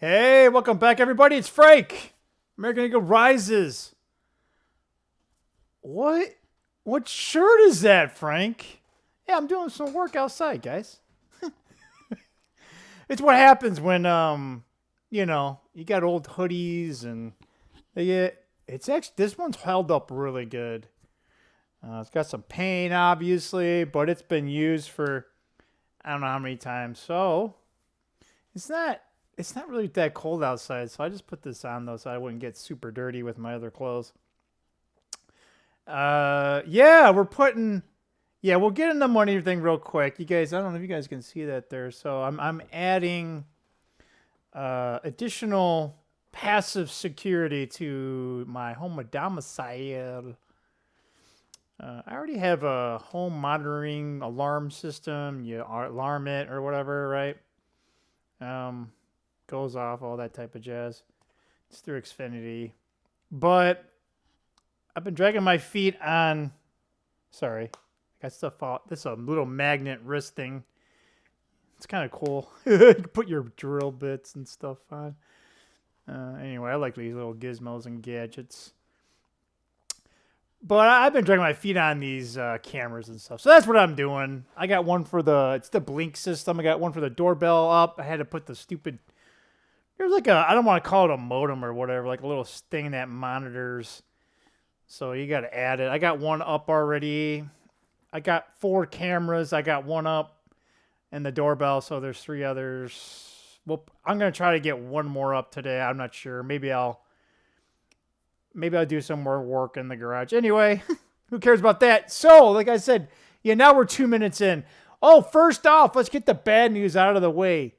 Hey, welcome back, everybody. It's Frank. American Eagle Rises. What? What shirt is that, Frank? Yeah, I'm doing some work outside, guys. It's what happens when you got old hoodies and they get. It's actually this one's held up really good. It's got some paint, obviously, but it's been used for I don't know how many times. So it's not really that cold outside, so I just put this on though so I wouldn't get super dirty with my other clothes. Yeah, we'll get in the money thing real quick. You guys, I don't know if you guys can see that there. So I'm adding additional passive security to my home domicile. I already have a home monitoring alarm system. You alarm it or whatever, right? Goes off, all that type of jazz. It's through Xfinity. But I've been dragging my feet on... Sorry. I got stuff out. This is a little magnet wrist thing. It's kind of cool. You can put your drill bits and stuff on. Anyway, I like these little gizmos and gadgets. But I've been dragging my feet on these cameras and stuff. So that's what I'm doing. I got one for it's the blink system. I got one for the doorbell up. I had to put the stupid... There's like I don't want to call it a modem or whatever, like a little thing that monitors. So you got to add it. I got one up already. I got 4 cameras. I got one up and the doorbell. So there's 3 others. Well, I'm going to try to get one more up today. I'm not sure. Maybe I'll do some more work in the garage. Anyway, who cares about that? So, like I said, now we're 2 minutes in. Oh, first off, let's get the bad news out of the way.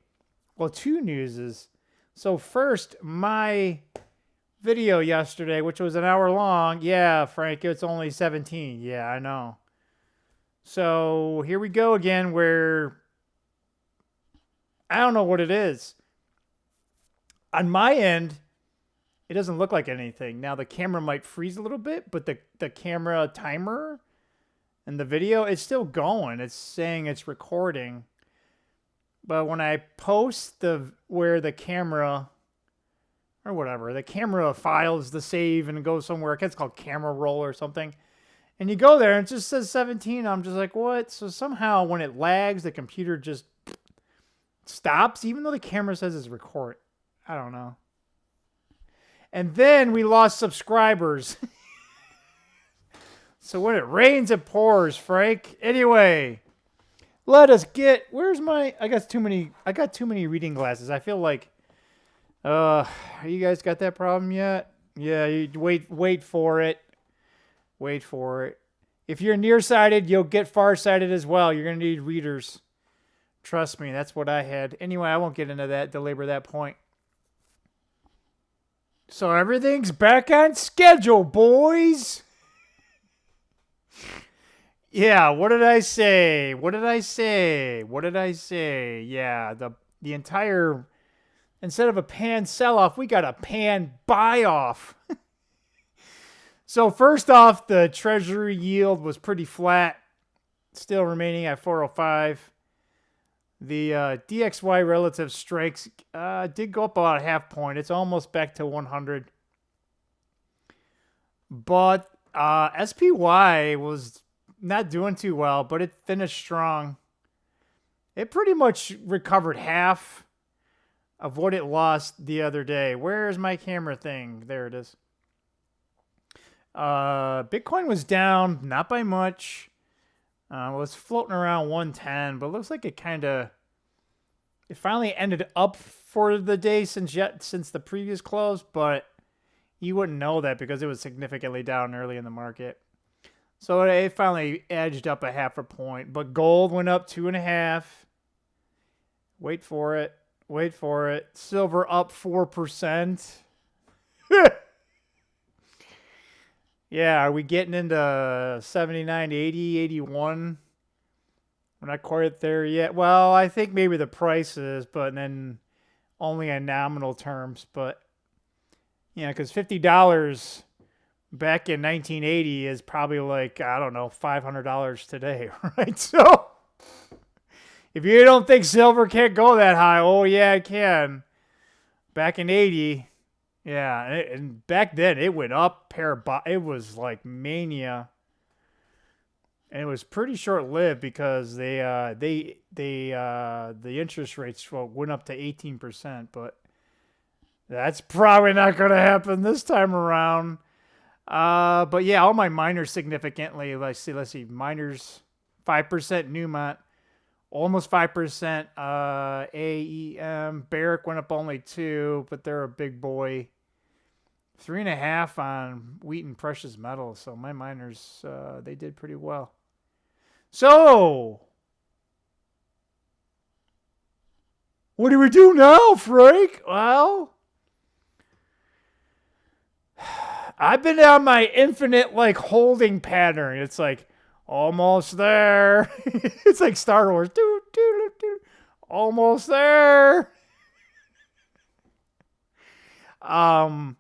Well, 2 newses. So first, my video yesterday, which was an hour long. Yeah, Frank, it's only 17. Yeah, I know. So here we go again where I don't know what it is. On my end, it doesn't look like anything. Now the camera might freeze a little bit, but the camera timer and the video, it's still going. It's saying it's recording. But when I post where the camera or whatever, the camera files the save and it goes somewhere, it's called camera roll or something. And you go there and it just says 17. I'm just like, what? So somehow when it lags, the computer just stops, even though the camera says it's record. I don't know. And then we lost subscribers. So when it rains, it pours, Frank. Anyway, let us get... I got too many reading glasses. I feel like... you guys got that problem yet? Yeah, you wait for it. Wait for it. If you're nearsighted, you'll get farsighted as well. You're going to need readers. Trust me, that's what I had. Anyway, I won't get into that, belabor that point. So everything's back on schedule, boys. Yeah, what did I say? Yeah, the entire... Instead of a pan sell-off, we got a pan buy-off. So first off, the treasury yield was pretty flat, still remaining at 405. The DXY relative strikes did go up about a half point. It's almost back to 100. But SPY was not doing too well, but it finished strong. It pretty much recovered half of what it lost the other day. Where's my camera thing? There it is. Bitcoin was down, not by much. It was floating around 110, but it looks like it finally ended up for the day since the previous close, but you wouldn't know that because it was significantly down early in the market. So it finally edged up a half a point, but gold went up 2.5. Wait for it. Silver up 4%. Yeah, are we getting into 79, 80, 81? We're not quite there yet. Well, I think maybe the price is, but then only in nominal terms. But, because $50 back in 1980 is probably like, I don't know, $500 today, right? So if you don't think silver can't go that high, oh yeah, it can. back in 80. Yeah, and back then it went up it was like mania. And it was pretty short lived because the interest rates went up to 18%, but that's probably not going to happen this time around. But yeah, all my miners significantly. Let's see, miners 5% Newmont, almost 5%. AEM Barrick went up only 2, but they're a big boy. 3.5 on wheat and precious metals. So my miners, they did pretty well. So, what do we do now, Frank? Well, I've been on my infinite like holding pattern. It's like almost there. It's like Star Wars. Almost there. I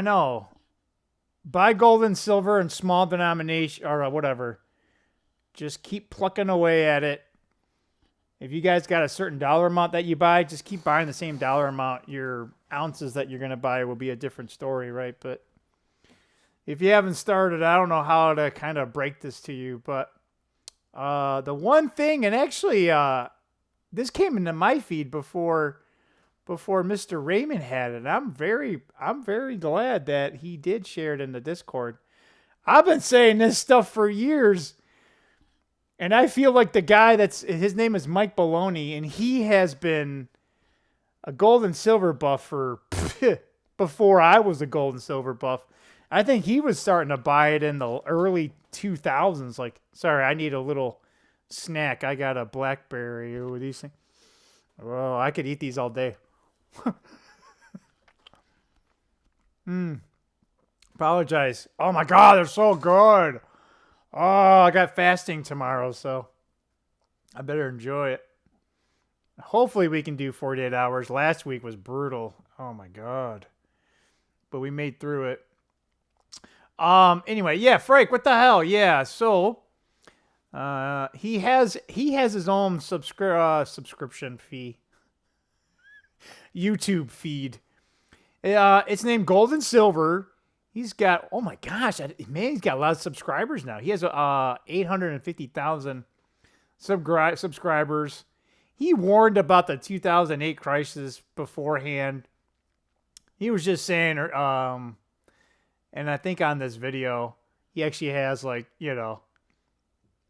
know. Buy gold and silver in small denomination or whatever. Just keep plucking away at it. If you guys got a certain dollar amount that you buy, just keep buying the same dollar amount. Your ounces that you're going to buy will be a different story, right? But if you haven't started, I don't know how to kind of break this to you. But the one thing, and actually this came into my feed before Mr. Raymond had it. I'm very glad that he did share it in the Discord. I've been saying this stuff for years, and I feel like the guy his name is Mike Baloney, and he has been a gold and silver buff for before I was a gold and silver buff. I think he was starting to buy it in the early 2000s. Like, sorry, I need a little snack. I got a blackberry. Ooh, these things. Well, I could eat these all day. Apologize. Oh my God, they're so good. Oh, I got fasting tomorrow, so I better enjoy it. Hopefully we can do 48 hours. Last week was brutal. Oh my God. But we made through it. Anyway, yeah, Frank, what the hell? Yeah, so he has his own subscription fee. YouTube feed. It's named Gold and Silver. He's got, oh my gosh, man, he's got a lot of subscribers now. He has 850,000 subscribers. He warned about the 2008 crisis beforehand. He was just saying, and I think on this video, he actually has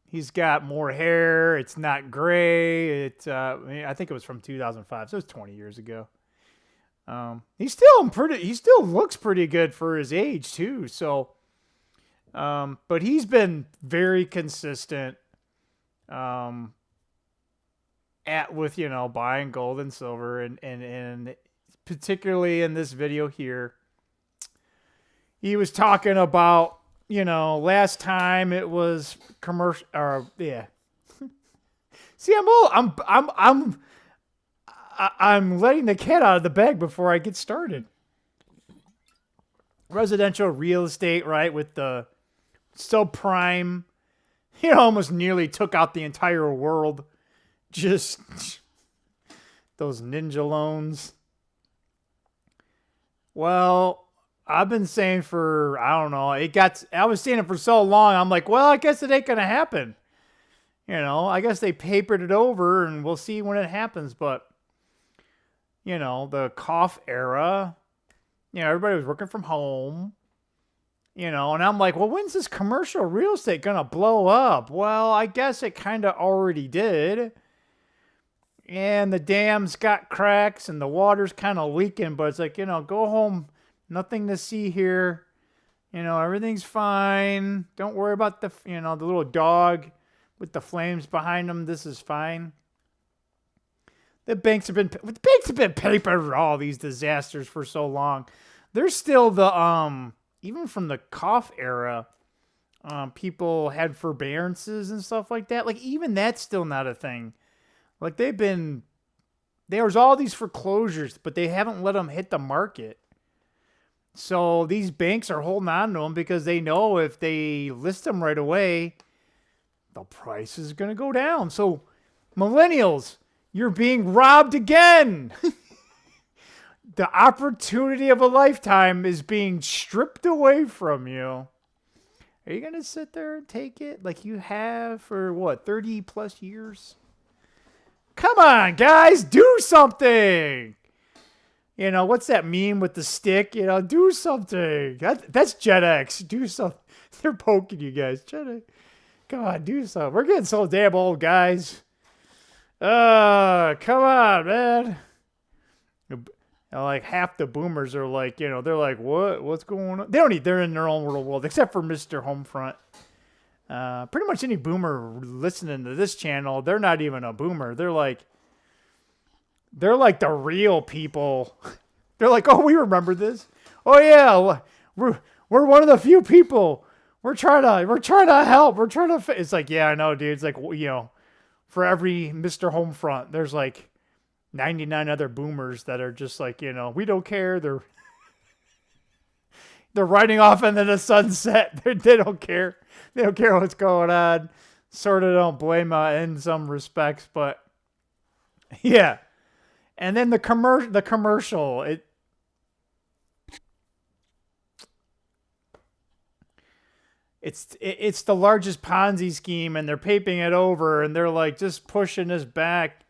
he's got more hair. It's not gray. I think it was from 2005, so it was 20 years ago. He still looks pretty good for his age too. So, but he's been very consistent, with buying gold and silver, and particularly in this video here, he was talking about, last time it was commercial, yeah. See, I'm letting the cat out of the bag before I get started. Residential real estate, right? With the subprime, almost nearly took out the entire world. Just those ninja loans. Well, I've been saying for, I don't know, I was saying it for so long, I'm like, well, I guess it ain't going to happen. I guess they papered it over and we'll see when it happens. But, the cough era, everybody was working from home, and I'm like, well, when's this commercial real estate going to blow up? Well, I guess it kind of already did. And the dams got cracks and the water's kind of leaking, but it's like, go home. Nothing to see here. Everything's fine. Don't worry about the little dog with the flames behind him. This is fine. The banks have been papered all these disasters for so long. There's still the even from the cough era, people had forbearances and stuff like that. Like even that's still not a thing. Like there's all these foreclosures, but they haven't let them hit the market. So these banks are holding on to them because they know if they list them right away, the price is going to go down. So millennials, You're being robbed again. The opportunity of a lifetime is being stripped away from you. Are you going to sit there and take it like you have for, what, 30 plus years? Come on, guys, do something. You know, what's that meme with the stick? You know, do something. That's Gen X. Do something. They're poking you guys. Gen X. Come on, do something. We're getting so damn old, guys. Come on, man. Like half the boomers are like, you know, they're like, what? What's going on? They don't need. They're in their own little world, except for Mr. Homefront. Pretty much any boomer listening to this channel, they're not even a boomer. They're like the real people. They're like, oh, we remember this. Oh yeah, we're one of the few people. We're trying to help. We're trying to. It's like, yeah, I know, dude. It's like, you know, for every Mr. Homefront, there's like 99 other boomers that are just like, you know, we don't care. They're riding off into the sunset. They don't care. They don't care what's going on. Sort of don't blame in some respects, but yeah. And then the commercial, it's the largest Ponzi scheme, and they're paping it over, and they're like just pushing us back.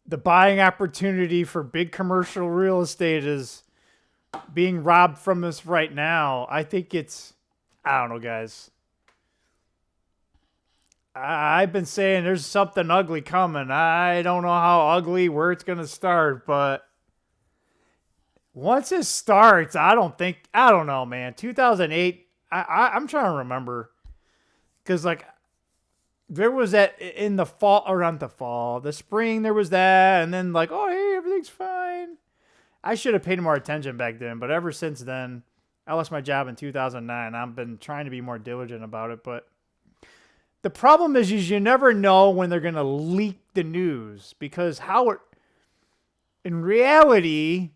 The buying opportunity for big commercial real estate is being robbed from us right now. I think I don't know, guys. I've been saying there's something ugly coming. I don't know how ugly, where it's going to start, but once it starts, I don't know, man. 2008, I'm trying to remember. Because, like, there was that in the fall, or not the fall, the spring, there was that, and then like, oh, hey, everything's fine. I should have paid more attention back then, but ever since then, I lost my job in 2009. I've been trying to be more diligent about it, but the problem is you never know when they're going to leak the news, because in reality,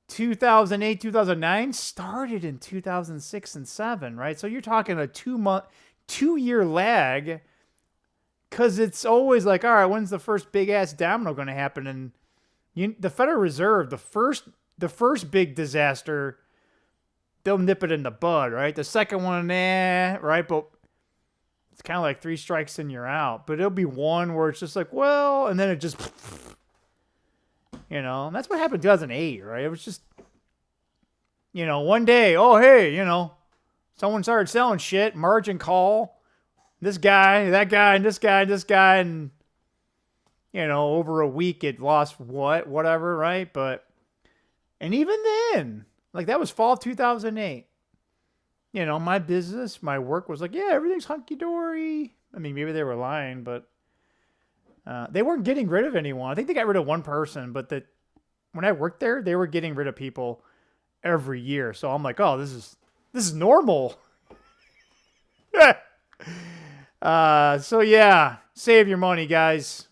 2008, 2009 started in 2006 and 7, right? So you're talking a 2-year lag. Because it's always like, all right, when's the first big-ass domino going to happen? And the Federal Reserve, the first big disaster, they'll nip it in the bud, right? The second one, right? But it's kind of like 3 strikes and you're out. But it'll be one where it's just like, well, and then it just, you know. And that's what happened in 2008, right? It was just, you know, one day, oh, hey, you know, someone started selling shit, margin call. This guy, that guy, and this guy, and, you know, over a week it lost whatever, right? But, and even then, like, that was fall of 2008. You know, my business, my work was like, yeah, everything's hunky-dory. I mean, maybe they were lying, but they weren't getting rid of anyone. I think they got rid of one person, but when I worked there, they were getting rid of people every year. So I'm like, oh, this is normal. So yeah, save your money, guys.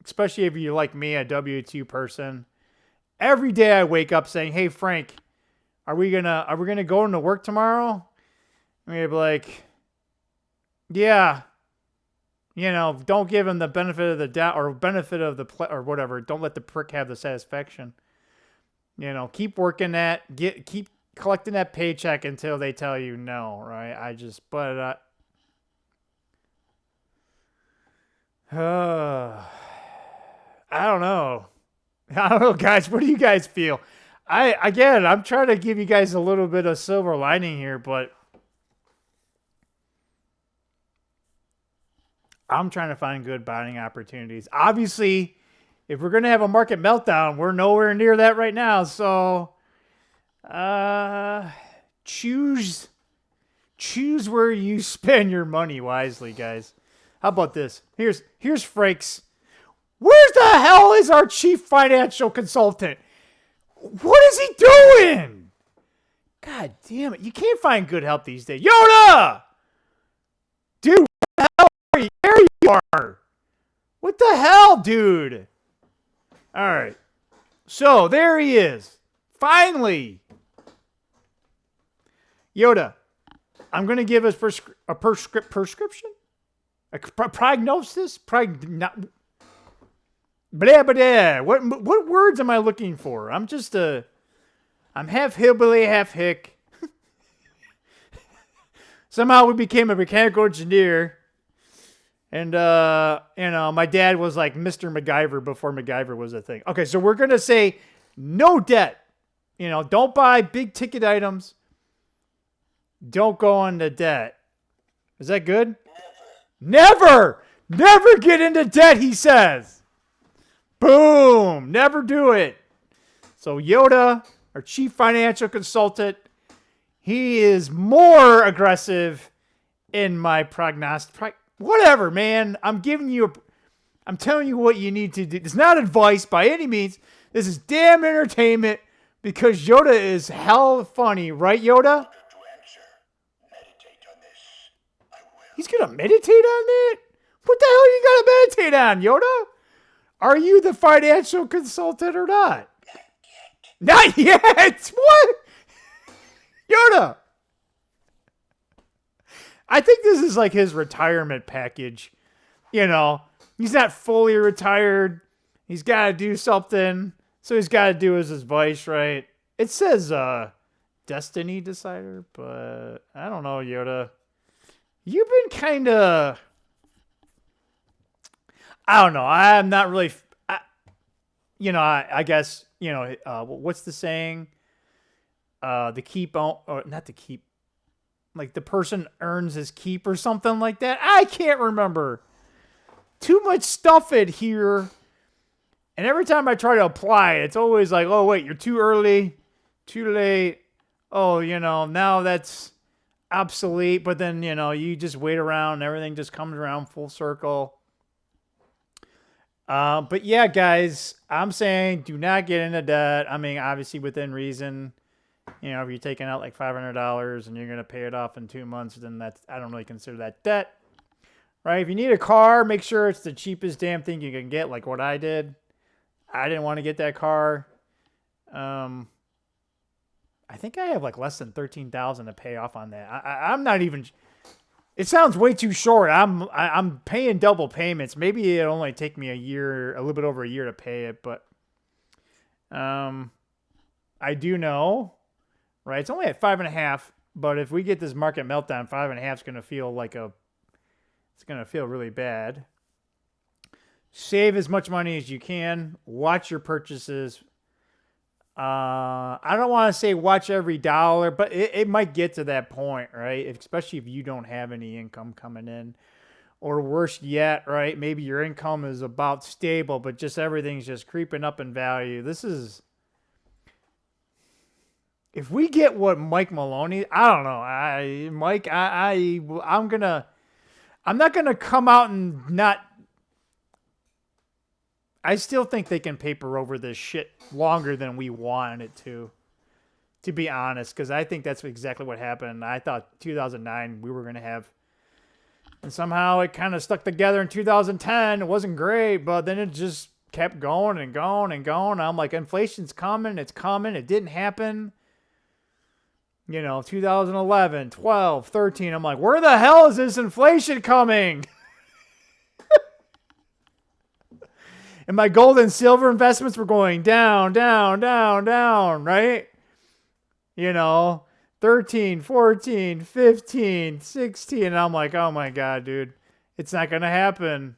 Especially if you're like me, a W-2 person. Every day I wake up saying, "Hey Frank, are we gonna go into work tomorrow?" And you'd be like, "Yeah." You know, don't give him the benefit of the doubt or benefit of the or whatever. Don't let the prick have the satisfaction. You know, keep working that, keep collecting that paycheck until they tell you no, right? I don't know. I don't know, guys. What do you guys feel? I'm trying to give you guys a little bit of silver lining here, but I'm trying to find good buying opportunities. Obviously, if we're going to have a market meltdown, we're nowhere near that right now. So, choose where you spend your money wisely, guys. How about this? Here's Frank's. Where's the hell is our chief financial consultant? What is he doing? God damn it. You can't find good help these days. Yoda! Dude, what the hell are you? There you are. What the hell, dude? All right. So, there he is. Finally. Yoda, I'm going to give us a prescription. A prognosis? Blah, blah. What words am I looking for? I'm half hillbilly, half hick. Somehow we became a mechanical engineer. And, my dad was like Mr. MacGyver before MacGyver was a thing. Okay, so we're going to say no debt. Don't buy big ticket items. Don't go into debt. Is that good? Never get into debt, he says. Boom. Never do it. So Yoda, our chief financial consultant, he is more aggressive in my prognostic. Whatever, man. I'm telling you what you need to do. It's not advice by any means. This is damn entertainment because Yoda is hell funny. Right, Yoda? He's going to meditate on that? What the hell you got to meditate on, Yoda? Are you the financial consultant or not? Not yet. What? Yoda. I think this is like his retirement package. He's not fully retired. He's got to do something. So he's got to do his advice, right? It says Destiny Decider, but I don't know, Yoda. You've been kind of... I don't know. I'm not really... I guess, what's the saying? The keep... Or not the keep... Like the person earns his keep or something like that. I can't remember. Too much stuff in here. And every time I try to apply it, it's always like, oh, wait, you're too early, too late. Oh, now that's obsolete. But then, you just wait around and everything just comes around full circle. But yeah, guys, I'm saying do not get into debt. I mean, obviously within reason. If you're taking out like $500 and you're going to pay it off in 2 months, then I don't really consider that debt. Right? If you need a car, make sure it's the cheapest damn thing you can get, like what I did. I didn't want to get that car. I think I have like less than $13,000 to pay off on that. I'm not even... It sounds way too short. I'm paying double payments. Maybe it'll only take me a little bit over a year to pay it, but I do know, right? It's only at 5.5, but if we get this market meltdown, 5.5 is going to feel it's going to feel really bad. Save as much money as you can. Watch your purchases. I don't want to say watch every dollar, but it might get to that point, right? Especially if you don't have any income coming in. Or worse yet, right? Maybe your income is about stable, but just everything's just creeping up in value. This is... If we get what Mike Maloney... I don't know. I'm not going to come out and not... I still think they can paper over this shit longer than we wanted it to be honest, because I think that's exactly what happened. I thought 2009 we were going to have, and somehow it kind of stuck together in 2010. It wasn't great, but then it just kept going and going and going. I'm like, inflation's coming. It's coming. It didn't happen. 2011, 12, 13. I'm like, where the hell is this inflation coming? And my gold and silver investments were going down, down, down, down, right? 13, 14, 15, 16. And I'm like, oh my God, dude, it's not going to happen.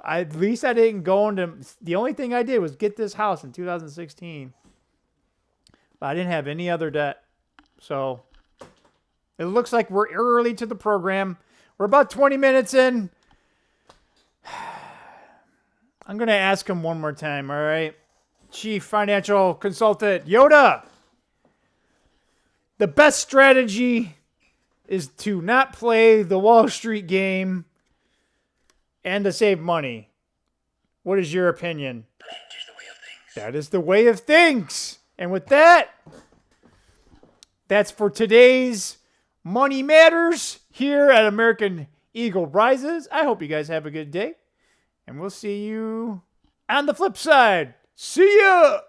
At least I didn't go into... The only thing I did was get this house in 2016. But I didn't have any other debt. So it looks like we're early to the program. We're about 20 minutes in. I'm going to ask him one more time, all right? Chief Financial Consultant Yoda. The best strategy is to not play the Wall Street game and to save money. What is your opinion? That is the way of things. And with that, that's for today's Money Matters here at American Eagle Rises. I hope you guys have a good day. And we'll see you on the flip side. See ya!